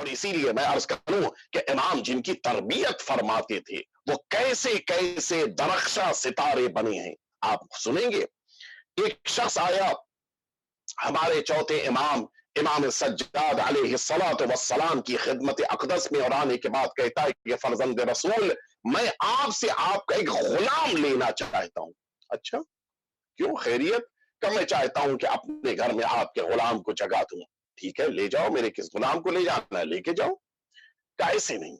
اور اسی لیے میں عرض کروں کہ امام جن کی تربیت فرماتے تھے وہ کیسے کیسے درخشاں ستارے بنے ہیں آپ سنیں گے. ایک شخص آیا ہمارے چوتھے امام امام سجاد علیہ الصلوۃ والسلام کی خدمت اقدس میں اور آنے کے بعد کہتا ہے کہ فرزند رسول میں آپ سے آپ کا ایک غلام لینا چاہتا ہوں. اچھا کیوں خیریت؟ کہ میں چاہتا ہوں کہ اپنے گھر میں آپ کے غلام کو جگہ دوں. ٹھیک ہے لے جاؤ، میرے کس غلام کو لے جانا ہے لے کے جاؤ. کیسے نہیں،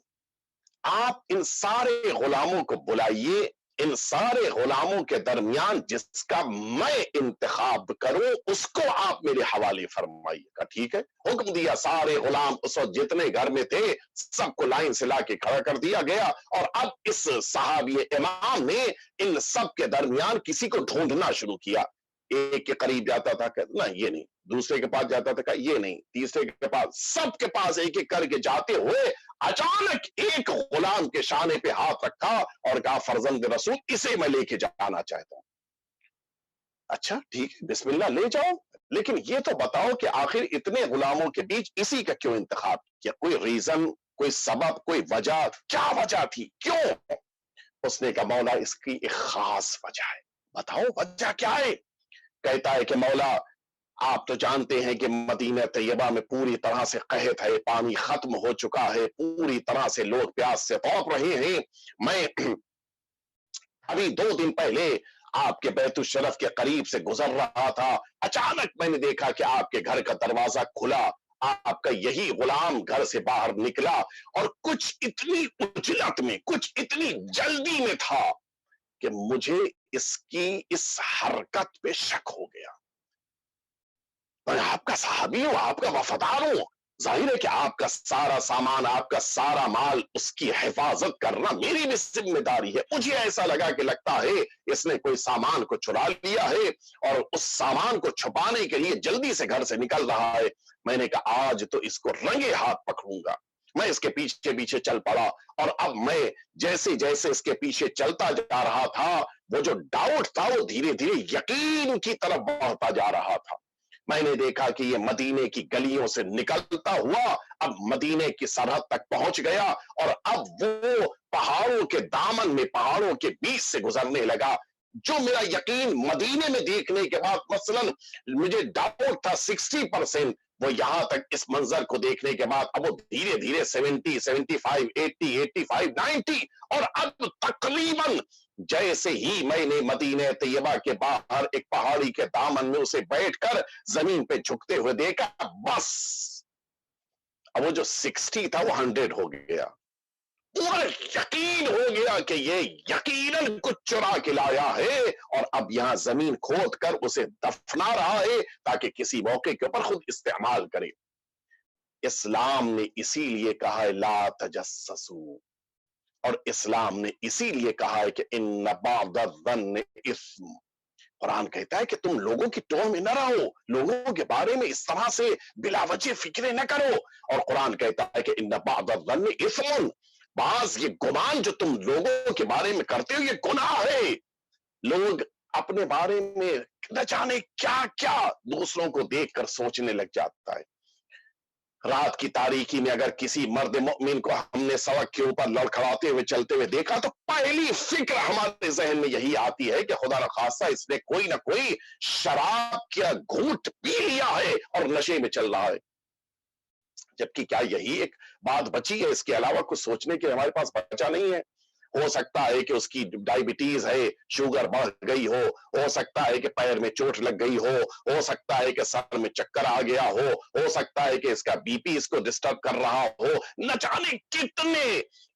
آپ ان سارے غلاموں کو بلائیے، ان سارے غلاموں کے درمیان جس کا میں انتخاب کروں اس کو آپ میرے حوالے فرمائیے گا. ٹھیک ہے حکم دیا، سارے غلام اس وقت جتنے گھر میں تھے سب کو لائن سے لا کے کھڑا کر دیا گیا. اور اب اس صحابی امام نے ان سب کے درمیان کسی کو ڈھونڈنا شروع کیا. ایک کے قریب جاتا تھا کہ نہ یہ نہیں، دوسرے کے پاس جاتا تھا کہ یہ نہیں، تیسرے کے پاس، سب کے پاس ایک ایک کر کے جاتے ہوئے اچانک ایک غلام کے شانے پہ ہاتھ رکھا اور کہا فرزند رسول اسے میں لے کے جانا چاہتا ہوں. اچھا ٹھیک ہے بسم اللہ لے جاؤ، لیکن یہ تو بتاؤ کہ آخر اتنے غلاموں کے بیچ اسی کا کیوں انتخاب کیا؟ کوئی ریزن، کوئی سبب، کوئی وجہ؟ کیا وجہ تھی؟ کیوں؟ اس نے کہا مولا اس کی ایک خاص وجہ ہے. بتاؤ وجہ کیا ہے؟ کہتا ہے کہ مولا آپ تو جانتے ہیں کہ مدینہ طیبہ میں پوری طرح سے قحط ہے، پانی ختم ہو چکا ہے، پوری طرح سے لوگ پیاس سے تڑپ رہے ہیں. میں ابھی 2 دن پہلے آپ کے بیت الشرف کے قریب سے گزر رہا تھا، اچانک میں نے دیکھا کہ آپ کے گھر کا دروازہ کھلا، آپ کا یہی غلام گھر سے باہر نکلا اور کچھ اتنی عجلت میں، کچھ اتنی جلدی میں تھا کہ مجھے اس کی اس حرکت پہ شک ہو گیا. میں آپ کا صحابی ہوں، آپ کا وفادار ہوں، ظاہر ہے کہ آپ کا سارا سامان، آپ کا سارا مال، اس کی حفاظت کرنا میری بھی ذمہ داری ہے. مجھے ایسا لگا کہ لگتا ہے اس نے کوئی سامان کو چرا لیا ہے اور اس سامان کو چھپانے کے لیے جلدی سے گھر سے نکل رہا ہے. میں نے کہا آج تو اس کو رنگے ہاتھ پکڑوں گا. میں اس کے پیچھے پیچھے چل پڑا اور اب میں جیسے جیسے اس کے پیچھے چلتا جا رہا تھا وہ جو ڈاؤٹ تھا وہ دھیرے دھیرے یقین کی طرف بڑھتا جا رہا تھا. میں نے دیکھا کہ یہ مدینے کی گلیوں سے نکلتا ہوا اب مدینے کی سرحد تک پہنچ گیا اور اب وہ پہاڑوں کے دامن میں، پہاڑوں کے بیچ سے گزرنے لگا. جو میرا یقین مدینے میں دیکھنے کے بعد مثلا مجھے ڈاؤٹ تھا 60%، وہ یہاں تک اس منظر کو دیکھنے کے بعد اب وہ دھیرے دھیرے 70، 75، 80، 85، 90 اور اب تقریباً جیسے ہی میں نے مدینہ طیبہ کے باہر ایک پہاڑی کے دامن میں اسے بیٹھ کر زمین پہ جھکتے ہوئے دیکھا، بس اب وہ جو 60 تھا وہ 100 ہو گیا. اور یقین ہو گیا کہ یہ یقیناً کچھ چرا کے لایا ہے اور اب یہاں زمین کھود کر اسے دفنا رہا ہے تاکہ کسی موقع کے اوپر خود استعمال کرے. اسلام نے اسی لیے کہا ہے لا تجسسوا، اور اسلام نے اسی لیے کہا ہے کہ ان بعض الظن اثم. قرآن کہتا ہے کہ تم لوگوں کی ٹون میں نہ رہو، لوگوں کے بارے میں اس طرح سے بلا وجہ فکریں نہ کرو. اور قرآن کہتا ہے کہ ان بعض الظن اثم، بعض یہ گمان جو تم لوگوں کے بارے میں کرتے ہو یہ گناہ ہے. لوگ اپنے بارے میں نہ جانے کیا کیا دوسروں کو دیکھ کر سوچنے لگ جاتا ہے. رات کی تاریکی میں اگر کسی مرد مؤمن کو ہم نے سڑک کے اوپر لڑکھڑاتے ہوئے چلتے ہوئے دیکھا تو پہلی فکر ہمارے ذہن میں یہی آتی ہے کہ خدا نخواستہ اس نے کوئی نہ کوئی شراب کا گھونٹ پی لیا ہے اور نشے میں چل رہا ہے. جبکہ کیا یہی ایک بات بچی ہے؟ اس کے علاوہ کچھ سوچنے کے ہمارے پاس بچا نہیں ہے. ہو سکتا ہے کہ اس کی ڈائبٹیز ہے، شوگر بڑھ گئی ہو سکتا ہے کہ پیر میں چوٹ لگ گئی ہو سکتا ہے کہ سر میں چکر آ گیا ہو سکتا ہے کہ اس کا بی پی اس کو ڈسٹرب کر رہا ہو. نہ جانے کتنے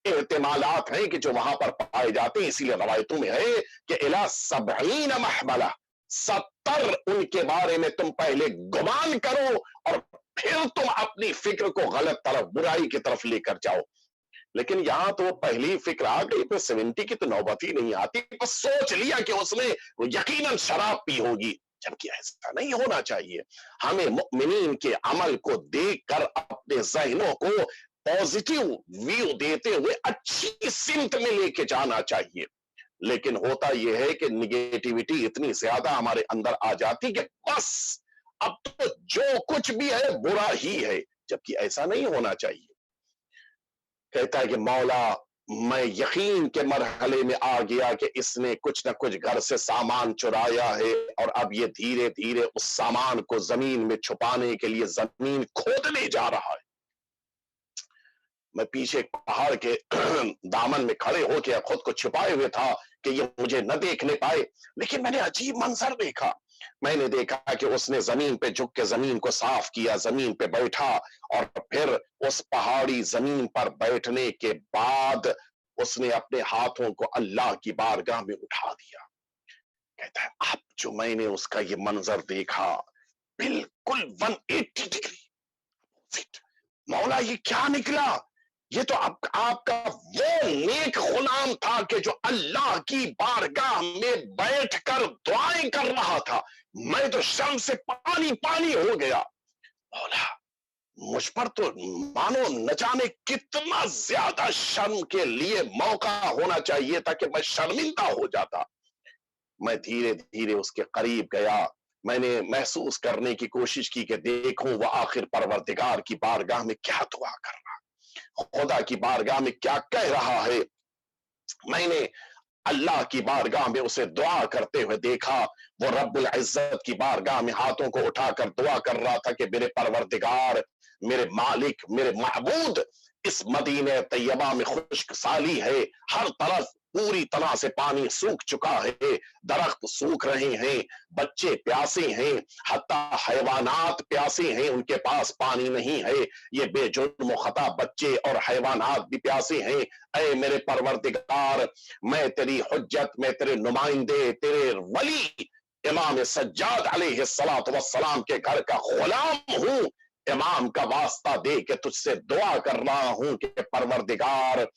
احتمالات ہیں کہ جو وہاں پر پائے جاتے ہیں. اسی لیے روایتوں میں ہے کہ الا 70 محملہ، 70 ان کے بارے میں تم پہلے گمان کرو اور پھر تم اپنی فکر کو غلط طرف، برائی کی طرف لے کر جاؤ. لیکن یہاں تو پہلی فکر آ گئی، پھر 70 کی تو نوبت ہی نہیں آتی. بس سوچ لیا کہ اس نے یقیناً شراب پی ہوگی، جبکہ ایسا نہیں ہونا چاہیے. ہمیں مؤمنین کے عمل کو دیکھ کر اپنے ذہنوں کو پازیٹیو ویو دیتے ہوئے اچھی سمت میں لے کے جانا چاہیے. لیکن ہوتا یہ ہے کہ نگیٹیوٹی اتنی زیادہ ہمارے اندر آ جاتی کہ بس اب تو جو کچھ بھی ہے برا ہی ہے، جبکہ ایسا نہیں ہونا چاہیے. कहता है कि मौला, मैं यकीन के मरहले में आ गया कि इसने कुछ न कुछ घर से सामान चुराया है, और अब ये धीरे धीरे उस सामान को जमीन में छुपाने के लिए जमीन खोदने जा रहा है। मैं पीछे पहाड़ के दामन में खड़े होकर खुद को छिपाए हुए था कि ये मुझे न देखने पाए, लेकिन मैंने अजीब मंजर देखा। मैंने देखा कि उसने जमीन पे झुक के जमीन को साफ किया, जमीन पे बैठा, और फिर उस पहाड़ी जमीन पर बैठने के बाद उसने अपने हाथों को अल्लाह की बारगाह में उठा दिया। कहता है अब जो मैंने उसका ये मंजर देखा, बिल्कुल 180 डिग्री। मौला ये क्या निकला? ये तो आपका वो नेक गुलाम था कि जो अल्लाह की बारगाह में बैठकर दुआएं कर रहा था। मैं तो शर्म से पानी पानी हो गया। मौला, मुझ पर तो मानो न जाने कितना ज्यादा शर्म के लिए मौका होना चाहिए था कि मैं शर्मिंदा हो जाता। मैं धीरे धीरे उसके करीब गया। मैंने महसूस करने की कोशिश की कि देखूं वह आखिर परवरदिगार की बारगाह में क्या दुआ कर रहा, खुदा की बारगाह में क्या कह रहा है। मैंने अल्लाह की बारगाह में उसे दुआ करते हुए देखा। वो रब्बुल इज्जत की बारगाह में हाथों को उठाकर दुआ कर रहा था कि मेरे परवरदिगार, मेरे मालिक, मेरे माबूद, इस मदीने तैयबा में खुश्क साली है, हर तरफ पूरी तरह से पानी सूख चुका है, दरख्त सूख रहे हैं, बच्चे प्यासे हैं, हत्ता हैवानात प्यासे हैं, उनके पास पानी नहीं है। ये बेजुर्म खता बच्चे और हैवानात भी प्यासे हैं। ऐ मेरे परवरदिगार, मैं तेरी हुज्जत में तेरे नुमाइंदे, तेरे वली इमाम सज्जाद अलैहिस्सलातु वस्सलाम के घर का गुलाम हूं। इमाम का वास्ता दे के तुझसे दुआ कर रहा हूं कि परवरदिगार,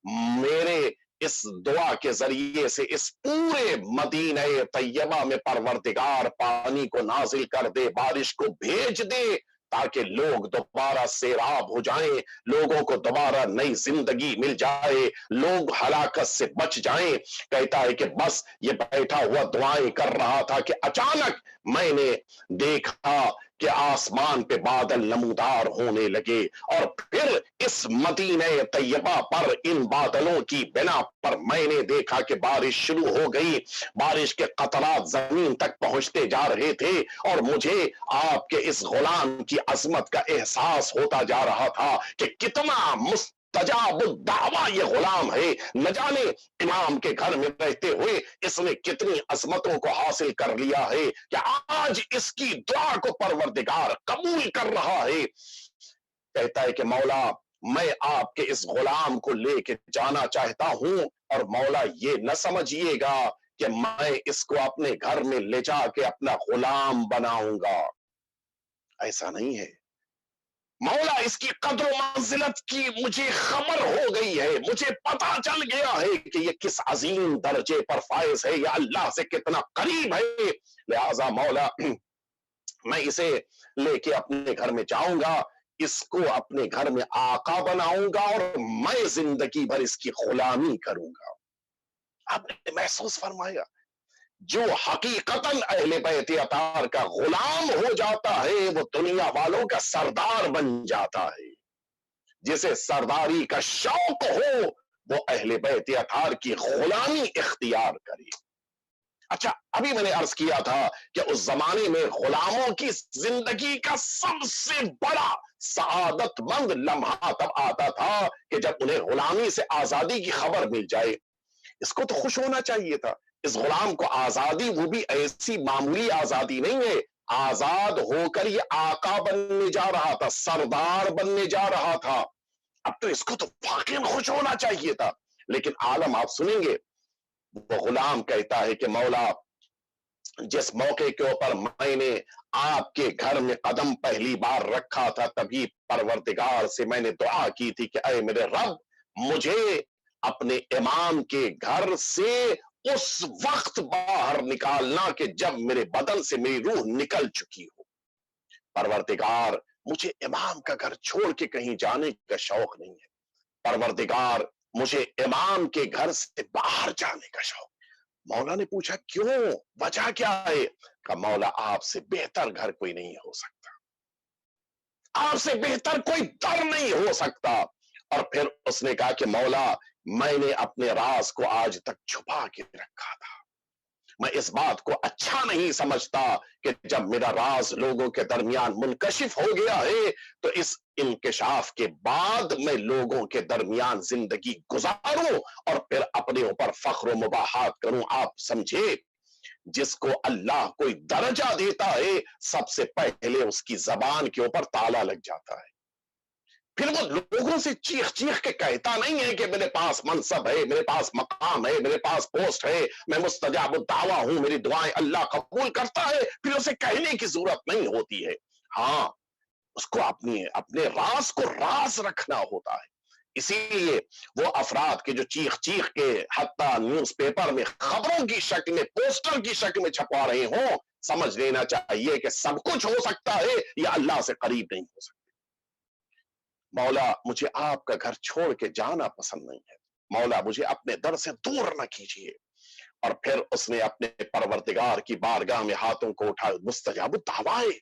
मेरे इस दुआ के जरिए से इस पूरे मदीने तैयबा में परवरदिगार पानी को नाजिल कर दे, बारिश को भेज दे, ताकि लोग दोबारा सैराब हो जाएं, लोगों को दोबारा नई जिंदगी मिल जाए, लोग हलाकत से बच जाएं। कहता है कि बस ये बैठा हुआ दुआएं कर रहा था कि अचानक मैंने देखा कि आसमान पे बादल नमूदार होने लगे, और फिर इस मदीने तैयबा पर इन बादलों की बिना पर मैंने देखा कि बारिश शुरू हो गई। बारिश के कतरात जमीन तक पहुंचते जा रहे थे, और मुझे आपके इस गुलाम की अजमत का एहसास होता जा रहा था कि कितना मुस्तजाबुद्दावा ये गुलाम है। न जाने इमाम के घर में रहते हुए इसने कितनी अजमतों को हासिल कर लिया है कि आज इसकी दुआ को परवरदिगार कबूल कर रहा है। कहता है कि मौला, मैं आपके इस गुलाम को लेके जाना चाहता हूं, और मौला ये न समझिएगा कि मैं इसको अपने घर में ले जाके अपना गुलाम बनाऊंगा। ऐसा नहीं है। मौला, इसकी कद्र मंजिलत की मुझे खबर हो गई है, मुझे पता चल गया है कि ये किस अजीम दर्जे पर फायज है, या अल्लाह से कितना करीब है। लिहाजा मौला, मैं इसे लेके अपने घर में जाऊंगा, इसको अपने घर में आका बनाऊंगा, और मैं जिंदगी भर इसकी गुलामी करूंगा। आपने महसूस फरमाया, जो हकीकतन अहले बैत अतार का गुलाम हो जाता है, वो दुनिया वालों का सरदार बन जाता है। जिसे सरदारी का शौक हो, वो अहले बैत अतार की गुलामी इख्तियार करे। अच्छा, अभी मैंने अर्ज किया था कि उस जमाने में गुलामों की जिंदगी का सबसे बड़ा सआदतमंद लम्हा तब आता था कि जब उन्हें गुलामी से आजादी की खबर मिल जाए। इसको तो खुश होना चाहिए था। इस गुलाम को आजादी, वो भी ऐसी मामूली आजादी नहीं है, आजाद होकर ये आका बनने जा रहा था, सरदार बनने जा रहा था। अब तो इसको तो वाकई खुश होना चाहिए था। लेकिन आलम आप सुनेंगे, वो गुलाम कहता है कि मौला, जिस मौके के ऊपर मैंने आपके घर में कदम पहली बार रखा था, तभी परवरदिगार से मैंने दुआ की थी कि अय मेरे रब, मुझे अपने इमाम के घर से उस वक्त बाहर निकालना कि जब मेरे बदन से मेरी रूह निकल चुकी हो। परवरदिगार, मुझे इमाम का घर छोड़ के कहीं जाने का शौक नहीं है। परवरदिगार, मुझे इमाम के घर से बाहर जाने का शौक। मौला ने पूछा क्यों, वजह क्या है? कहा मौला, आपसे बेहतर घर कोई नहीं हो सकता, आपसे बेहतर कोई दर नहीं हो सकता, और फिर उसने कहा कि मौला, मैंने अपने राज को आज तक छुपा के रखा था। मैं इस बात को अच्छा नहीं समझता कि जब मेरा राज लोगों के दरमियान मुनकशिफ हो गया है तो इस इंकशाफ के बाद मैं लोगों के दरमियान जिंदगी गुजारूं और फिर अपने ऊपर फख्र मुबाहात करूं। आप समझे, जिसको अल्लाह कोई दर्जा देता है सबसे पहले उसकी जबान के ऊपर ताला लग जाता है। फिर वो लोगों से चीख चीख के कहता नहीं है कि मेरे पास मनसब है, मेरे पास मकाम है, मेरे पास पोस्ट है, मैं मुस्तजाब दावा हूं, मेरी दुआएं अल्लाह कबूल करता है। फिर उसे कहने की जरूरत नहीं होती है। हाँ, उसको अपनी अपने राज को राज रखना होता है। इसीलिए वो अफराद के जो चीख चीख के हत्ता न्यूज़पेपर में खबरों की शक्ल में, पोस्टर की शक्ल में छपवा रहे हों, समझ लेना चाहिए कि सब कुछ हो सकता है, या अल्लाह से करीब नहीं हो सकता। मौला, मुझे आपका घर छोड़ के जाना पसंद नहीं है। मौला, मुझे अपने दर से दूर न कीजिए। और फिर उसने अपने परवरदिगार की बारगाह में हाथों को उठा, मुस्तजाब दावाए,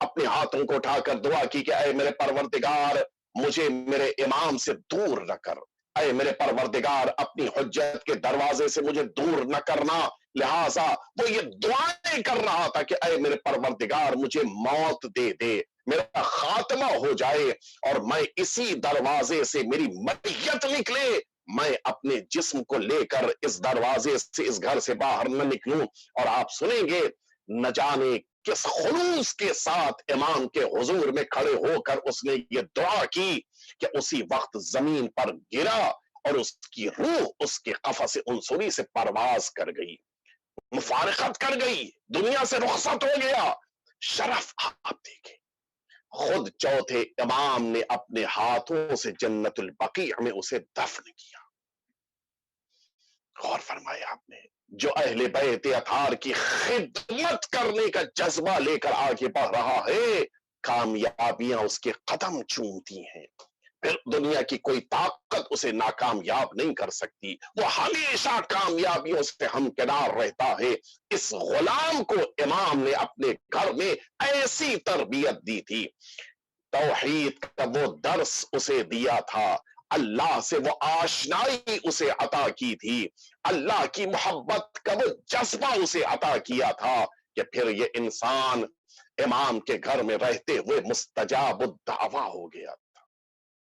अपने हाथों को उठाकर दुआ की कि ऐ मेरे परवरदिगार, मुझे मेरे इमाम से दूर न कर। ऐ मेरे परवरदिगार, अपनी हुज्जत के दरवाजे से मुझे दूर न करना। लिहाजा वो ये दुआएं कर रहा था कि ऐ मेरे परवरदिगार, मुझे मौत दे दे, मेरा खात्मा हो जाए और मैं इसी दरवाजे से, मेरी मैयत निकले, मैं अपने जिस्म को लेकर इस दरवाजे से, इस घर से बाहर न निकलूं। और आप सुनेंगे, न जाने किस खुलूस के साथ इमाम के हुजूर में खड़े होकर उसने ये दुआ की कि उसी वक्त जमीन पर गिरा और उसकी रूह उसके कफस उनसुरी से परवाज कर गई, मुफारकत कर गई, दुनिया से रुखसत हो गया। शरफ आप देखें, खुद चौथे इमाम ने अपने हाथों से जन्नतुल बकी में उसे दफन किया। गौर फरमाया आपने, जो अहले बैत अतार की खिदमत करने का जज्बा लेकर आगे बढ़ रहा है, कामयाबियां उसके कदम चूमती हैं। फिर दुनिया की कोई ताकत उसे नाकामयाब नहीं कर सकती। वो हमेशा कामयाबियों से हमकिनार रहता है। इस गुलाम को इमाम ने अपने घर में ऐसी तरबियत दी थी, तौहीद का वो दर्स उसे दिया था, अल्लाह से वो आशनाई उसे अता की थी, अल्लाह की मोहब्बत का वो जज्बा उसे अता किया था कि फिर ये इंसान इमाम के घर में रहते हुए मुस्तजाब दावा हो गया।